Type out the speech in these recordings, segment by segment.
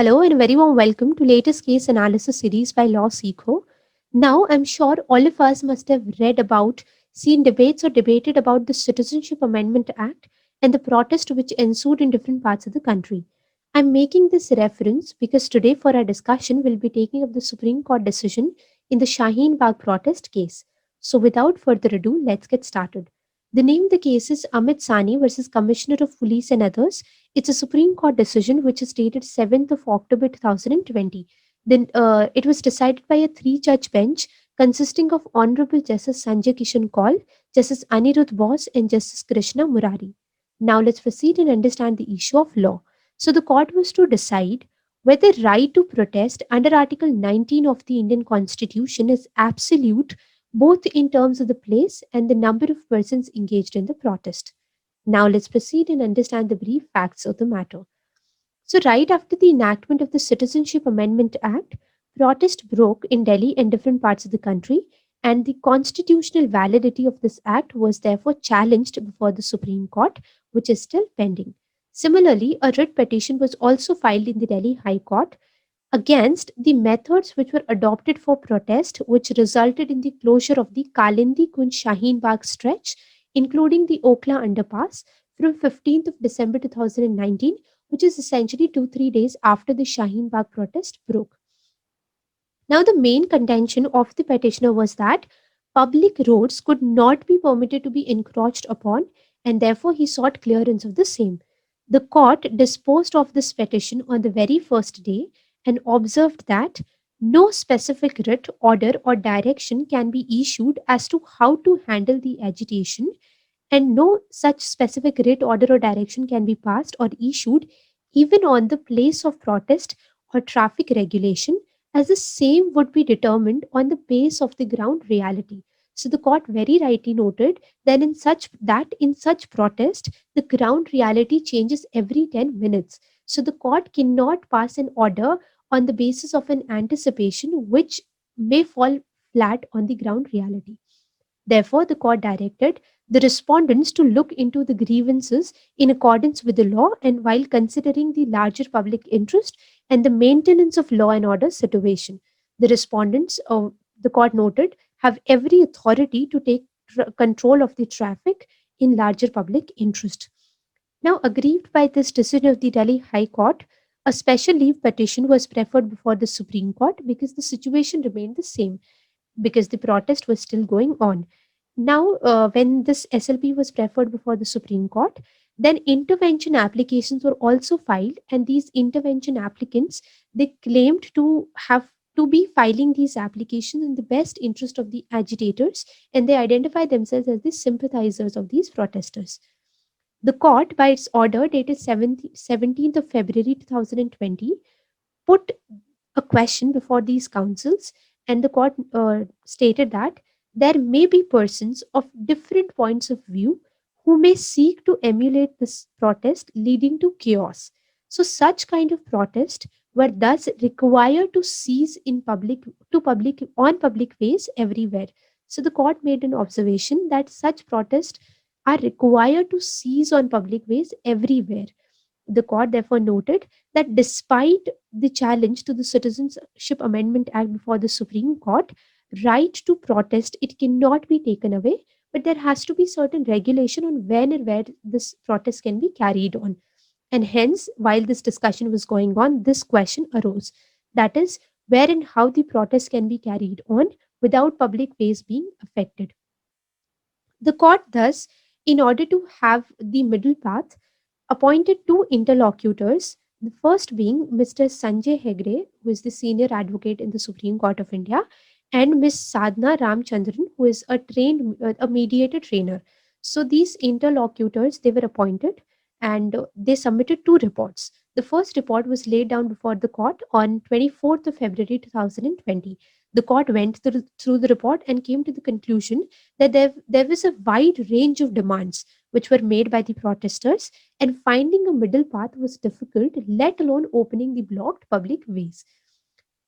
Hello and a very warm welcome to latest case analysis series by Law Seekho. Now, I'm sure all of us must have read about, seen debates or debated about the Citizenship Amendment Act and the protest which ensued in different parts of the country. I'm making this reference because today for our discussion we'll be taking up the Supreme Court decision in the Shaheen Bagh protest case. So without further ado, let's get started. The name of the case is Amit Sani versus Commissioner of Police and others. It's a Supreme Court decision which is dated 7th of October 2020. Then it was decided by a three-judge bench consisting of Honorable Justice Sanjay Kishan Kaul, Justice Anirudh Bose, and Justice Krishna Murari. Now let's proceed and understand the issue of law. So the court was to decide whether right to protest under Article 19 of the Indian Constitution is absolute both in terms of the place and the number of persons engaged in the protest. Now let's proceed and understand the brief facts of the matter. So, right after the enactment of the Citizenship Amendment Act, protest broke in Delhi and different parts of the country, and the constitutional validity of this act was therefore challenged before the Supreme Court, which is still pending. Similarly, a writ petition was also filed in the Delhi High Court against the methods which were adopted for protest, which resulted in the closure of the Kalindi Kunj Shaheen Bagh stretch, including the Okla underpass, from 15th of December 2019, which is essentially 2-3 days after the Shaheen Bagh protest broke. Now, the main contention of the petitioner was that public roads could not be permitted to be encroached upon, and therefore he sought clearance of the same. The court disposed of this petition on the very first day and observed that no specific writ, order, or direction can be issued as to how to handle the agitation, and no such specific writ, order, or direction can be passed or issued even on the place of protest or traffic regulation, as the same would be determined on the base of the ground reality. So the court very rightly noted that in such protest, the ground reality changes every 10 minutes. So the court cannot pass an order on the basis of an anticipation which may fall flat on the ground reality. Therefore, the court directed the respondents to look into the grievances in accordance with the law and while considering the larger public interest and the maintenance of law and order situation. The respondents, the court noted, have every authority to take control of the traffic in larger public interest. Now, aggrieved by this decision of the Delhi High Court, a special leave petition was preferred before the Supreme Court because the situation remained the same, because the protest was still going on. Now, when this SLP was preferred before the Supreme Court, then intervention applications were also filed, and these intervention applicants, they claimed to have to be filing these applications in the best interest of the agitators, and they identify themselves as the sympathizers of these protesters. The court, by its order dated 17th of February 2020, put a question before these councils, and the court stated that there may be persons of different points of view who may seek to emulate this protest, leading to chaos. So, such kind of protest were thus required to cease in public on public ways everywhere. So, the court made an observation that such protests are required to cease on public ways everywhere. The court therefore noted that despite the challenge to the Citizenship Amendment Act before the Supreme Court, right to protest, it cannot be taken away, but there has to be certain regulation on when and where this protest can be carried on. And hence, while this discussion was going on, this question arose. That is, where and how the protest can be carried on without public ways being affected. The court thus, in order to have the middle path, appointed two interlocutors, the first being Mr. Sanjay Hegde, who is the senior advocate in the Supreme Court of India, and Ms. Sadhna Ramchandran, who is a mediator trainer. So these interlocutors, they were appointed, and they submitted two reports. The first report was laid down before the court on 24th of February 2020. The court went through the report and came to the conclusion that there was a wide range of demands which were made by the protesters, and finding a middle path was difficult, let alone opening the blocked public ways.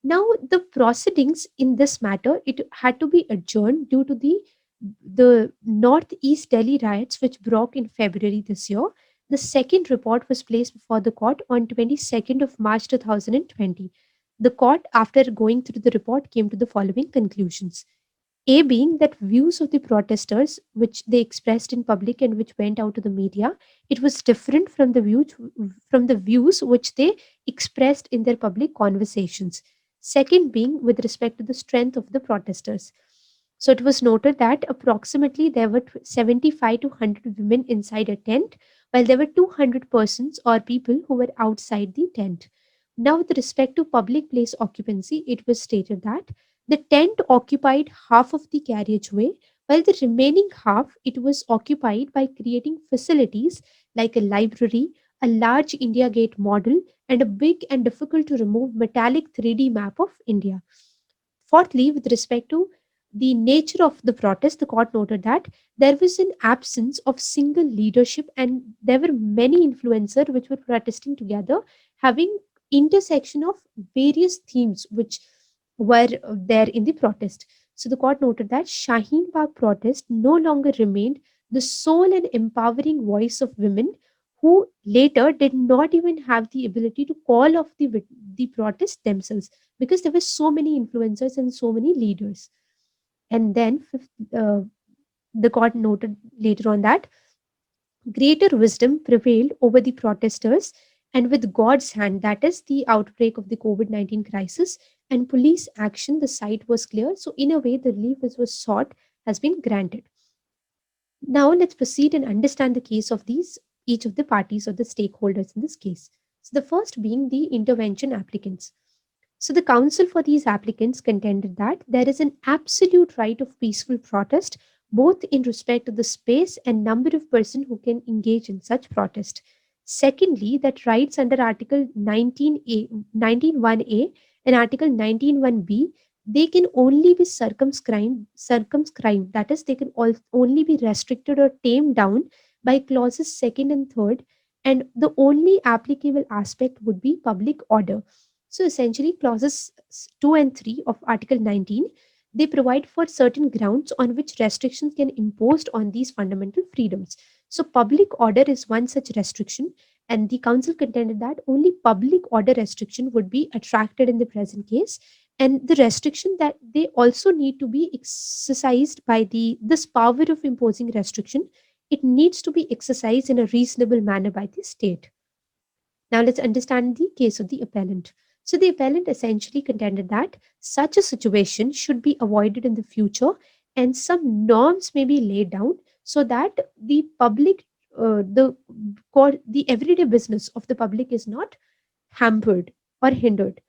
Now, the proceedings in this matter, it had to be adjourned due to the northeast Delhi riots which broke in February this year. The second report was placed before the court on 22nd of March 2020. The court, after going through the report, came to the following conclusions. A being that views of the protesters, which they expressed in public and which went out to the media, it was different from the views which they expressed in their public conversations. Second being with respect to the strength of the protesters. So it was noted that approximately there were 75 to 100 women inside a tent, while there were 200 persons or people who were outside the tent. Now, with respect to public place occupancy, it was stated that the tent occupied half of the carriageway, while the remaining half it was occupied by creating facilities like a library, a large India Gate model, and a big and difficult to remove metallic 3D map of India. Fourthly, with respect to the nature of the protest, the court noted that there was an absence of single leadership and there were many influencers which were protesting together, having intersection of various themes which were there in the protest. So the court noted that Shaheen Bagh protest no longer remained the sole and empowering voice of women who later did not even have the ability to call off the protest themselves because there were so many influencers and so many leaders. And then the court noted later on that greater wisdom prevailed over the protesters, and with God's hand, that is the outbreak of the COVID 19 crisis and police action, the site was clear. So, in a way, the relief which was sought has been granted. Now, let's proceed and understand the case of these each of the parties or the stakeholders in this case. So, the first being the intervention applicants. So, the counsel for these applicants contended that there is an absolute right of peaceful protest, both in respect of the space and number of persons who can engage in such protest. Secondly, that rights under Article 19A, 19.1a and Article 19.1b, they can only be circumscribed, that is, they can only be restricted or tamed down by clauses second and third, and the only applicable aspect would be public order. So essentially, clauses 2 and 3 of Article 19, they provide for certain grounds on which restrictions can imposed on these fundamental freedoms. So public order is one such restriction, and the council contended that only public order restriction would be attracted in the present case, and the restriction that they also need to be exercised by this power of imposing restriction, it needs to be exercised in a reasonable manner by the state. Now let's understand the case of the appellant. So the appellant essentially contended that such a situation should be avoided in the future and some norms may be laid down so that the public, the everyday business of the public is not hampered or hindered.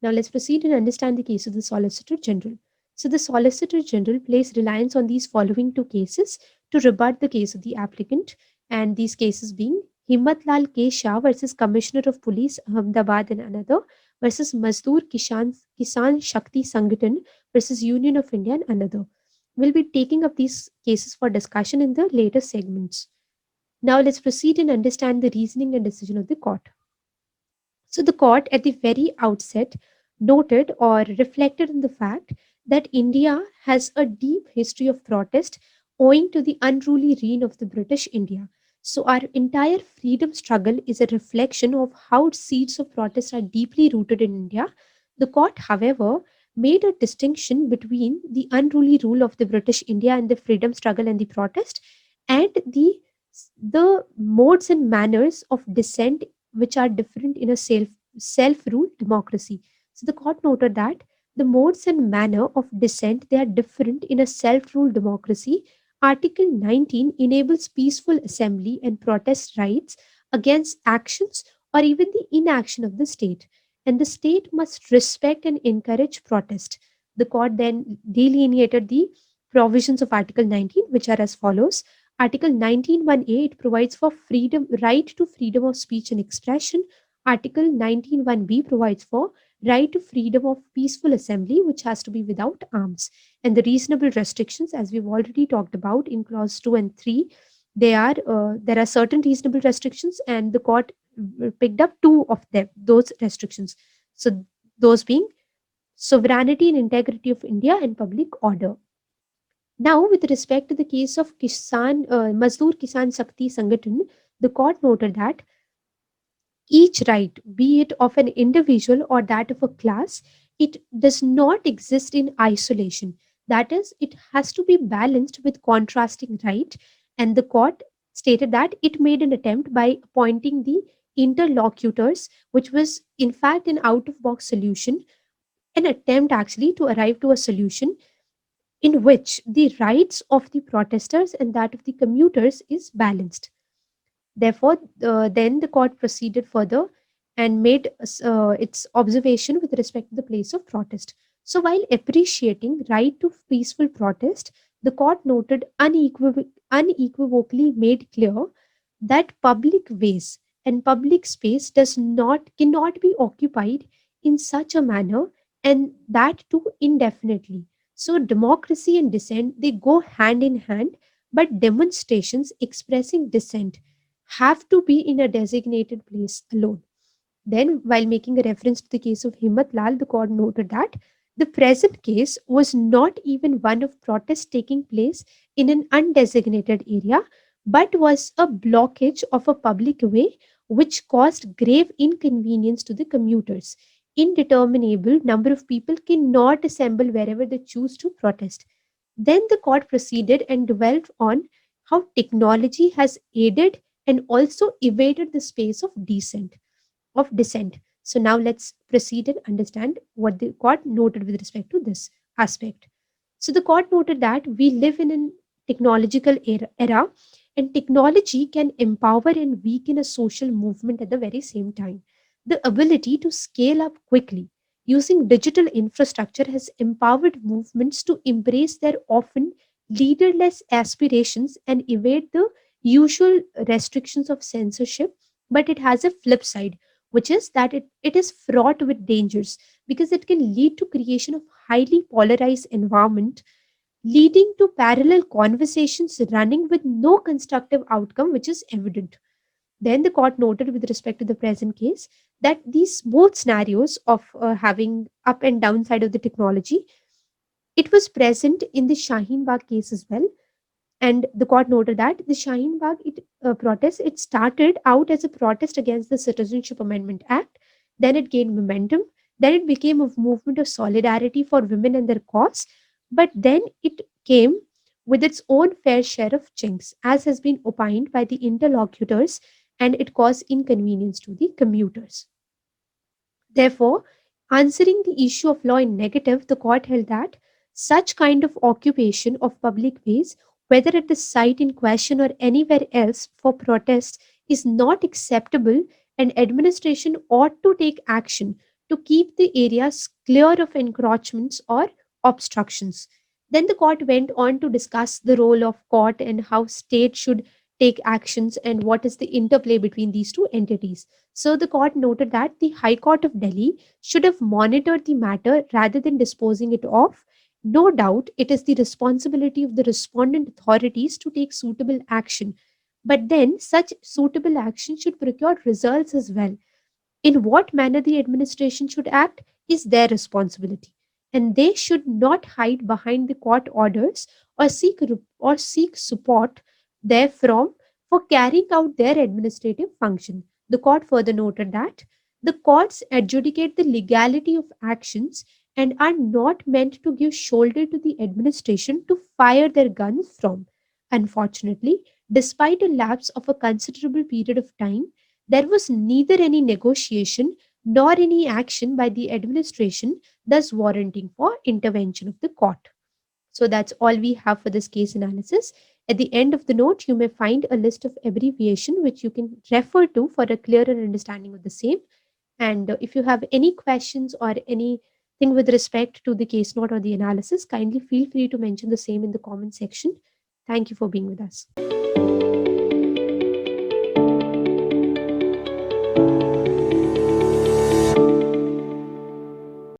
Now let's proceed and understand the case of the Solicitor General. So the Solicitor General placed reliance on these following two cases to rebut the case of the applicant, and these cases being Himmatlal K. Shah versus Commissioner of Police Ahmedabad and another, versus Mazdoor Kisan Shakti Sangathan versus Union of India and another. We'll be taking up these cases for discussion in the later segments. Now let's proceed and understand the reasoning and decision of the court. So the court at the very outset noted or reflected on the fact that India has a deep history of protest owing to the unruly reign of the British India. So our entire freedom struggle is a reflection of how seeds of protest are deeply rooted in India. The court, however, made a distinction between the unruly rule of the British India and the freedom struggle and the protest, and the modes and manners of dissent which are different in a self-ruled democracy. So the court noted that the modes and manner of dissent, they are different in a self-ruled democracy. Article 19 enables peaceful assembly and protest rights against actions or even the inaction of the state, and the state must respect and encourage protest. The court then delineated the provisions of Article 19, which are as follows. Article 19.1a, it provides for right to freedom of speech and expression. Article 19.1b provides for right to freedom of peaceful assembly, which has to be without arms. And the reasonable restrictions, as we've already talked about in clause 2 and 3, there are certain reasonable restrictions, and the court picked up two of them, those restrictions. So those being sovereignty and integrity of India and public order. Now, with respect to the case of Mazdoor Kisan Shakti Sangathan, The court noted that each right, be it of an individual or that of a class, it does not exist in isolation. That is, it has to be balanced with contrasting right. And the court stated that it made an attempt by appointing the interlocutors, which was in fact an out of box solution, an attempt actually to arrive to a solution in which the rights of the protesters and that of the commuters is balanced. Therefore, then the court proceeded further and made its observation with respect to the place of protest. So, while appreciating right to peaceful protest, the court noted unequivocally made clear that public ways and public space does not cannot be occupied in such a manner, and that too indefinitely. So, democracy and dissent they go hand in hand, but demonstrations expressing dissent have to be in a designated place alone. Then, while making a reference to the case of Himmat Lal, the court noted that the present case was not even one of protest taking place in an undesignated area, but was a blockage of a public way which caused grave inconvenience to the commuters. Indeterminable number of people cannot assemble wherever they choose to protest. Then the court proceeded and dwelt on how technology has aided and also evaded the space of dissent. So now let's proceed and understand what the court noted with respect to this aspect. So the court noted that we live in a technological era, and technology can empower and weaken a social movement at the very same time. The ability to scale up quickly using digital infrastructure has empowered movements to embrace their often leaderless aspirations and evade the usual restrictions of censorship. But it has a flip side, which is that it is fraught with dangers because it can lead to creation of highly polarized environment, leading to parallel conversations running with no constructive outcome, which is evident. Then the court noted with respect to the present case that these both scenarios of having up and down side of the technology, it was present in the Shaheen Bagh case as well. And the court noted that the Shaheen Bagh protest, it started out as a protest against the Citizenship Amendment Act. Then it gained momentum. Then it became a movement of solidarity for women and their cause. But then it came with its own fair share of chinks, as has been opined by the interlocutors, and it caused inconvenience to the commuters. Therefore, answering the issue of law in negative, the court held that such kind of occupation of public ways, whether at the site in question or anywhere else for protest, is not acceptable, and administration ought to take action to keep the areas clear of encroachments or obstructions. Then the court went on to discuss the role of court and how state should take actions and what is the interplay between these two entities. So the court noted that the High Court of Delhi should have monitored the matter rather than disposing it off. No doubt it is the responsibility of the respondent authorities to take suitable action. But then such suitable action should procure results as well. In what manner the administration should act is their responsibility, and they should not hide behind the court orders or seek support therefrom for carrying out their administrative function. The court further noted that the courts adjudicate the legality of actions and are not meant to give shoulder to the administration to fire their guns from. Unfortunately, despite a lapse of a considerable period of time, there was neither any negotiation nor any action by the administration, thus warranting for intervention of the court. So that's all we have for this case analysis. At the end of the note, you may find a list of abbreviation which you can refer to for a clearer understanding of the same. And if you have any questions or anything with respect to the case note or the analysis, kindly feel free to mention the same in the comment section. Thank you for being with us.